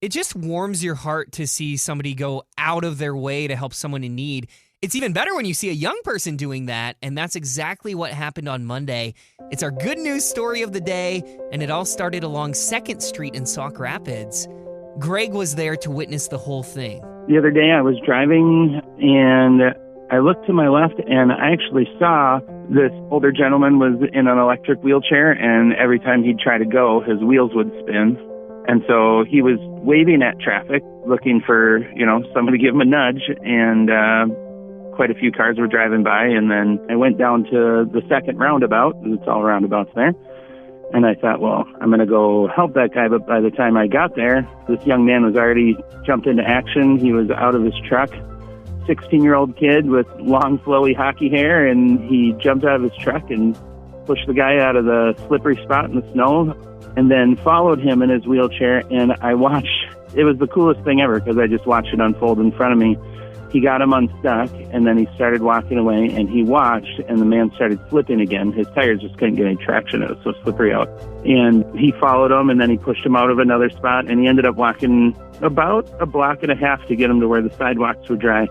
It just warms your heart to see somebody go out of their way to help someone in need. It's even better when you see a young person doing that, and that's exactly what happened on Monday. It's our good news story of the day, and it all started along 2nd Street in Sauk Rapids. Greg was there to witness the whole thing. The other day I was driving, and I looked to my left, and I actually saw this older gentleman was in an electric wheelchair, and every time he'd try to go, his wheels would spin. And so he was waving at traffic, looking for, somebody to give him a nudge, and quite a few cars were driving by. And then I went down to the second roundabout, and it's all roundabouts there. And I thought, well, I'm going to go help that guy. But by the time I got there, this young man was already jumped into action. He was out of his truck, 16-year-old kid with long, flowy hockey hair, and he jumped out of his truck and pushed the guy out of the slippery spot in the snow, and then followed him in his wheelchair. And I watched. It was the coolest thing ever because I just watched it unfold in front of me. He got him unstuck, and then he started walking away, and he watched, and the man started slipping again. His tires just couldn't get any traction. It was so slippery out. And he followed him, and then he pushed him out of another spot, and he ended up walking about a block and a half to get him to where the sidewalks were dry,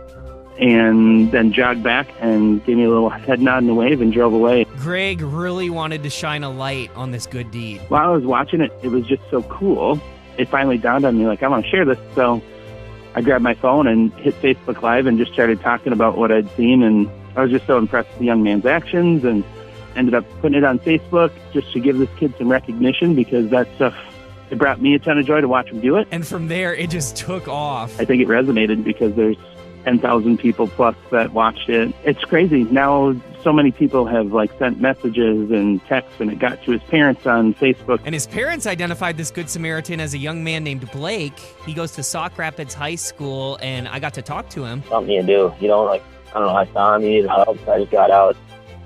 and then jogged back and gave me a little head nod and a wave and drove away. Greg really wanted to shine a light on this good deed. While I was watching it, it was just so cool. It finally dawned on me, I want to share this. So I grabbed my phone and hit Facebook Live and just started talking about what I'd seen. And I was just so impressed with the young man's actions, and ended up putting it on Facebook just to give this kid some recognition, because that stuff, it brought me a ton of joy to watch him do it. And from there, it just took off. I think it resonated because there's 10,000 people plus that watched it. It's crazy. Now so many people have sent messages and texts, and it got to his parents on Facebook. And his parents identified this Good Samaritan as a young man named Blake. He goes to Sauk Rapids High School, and I got to talk to him. Something you do, I don't know, I saw him, he needed help, so I just got out.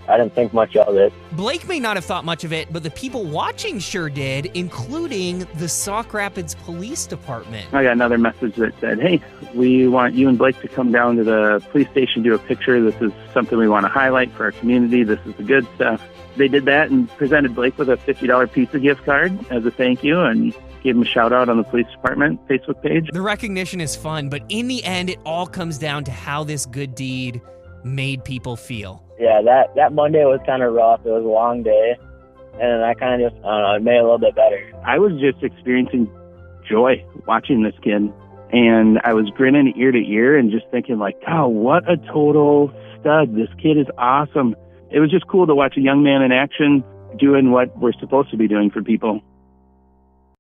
I didn't think much of it. Blake may not have thought much of it, but the people watching sure did, including the Sauk Rapids Police Department. I got another message that said, hey, we want you and Blake to come down to the police station, do a picture. This is something we want to highlight for our community. This is the good stuff. They did that and presented Blake with a $50 pizza gift card as a thank you, and gave him a shout out on the police department Facebook page. The recognition is fun, but in the end, it all comes down to how this good deed made people feel. Yeah, that Monday was kind of rough. It was a long day, and I kind of just, it made it a little bit better. I was just experiencing joy watching this kid, and I was grinning ear to ear and just thinking oh, what a total stud. This kid is awesome. It was just cool to watch a young man in action doing what we're supposed to be doing for people.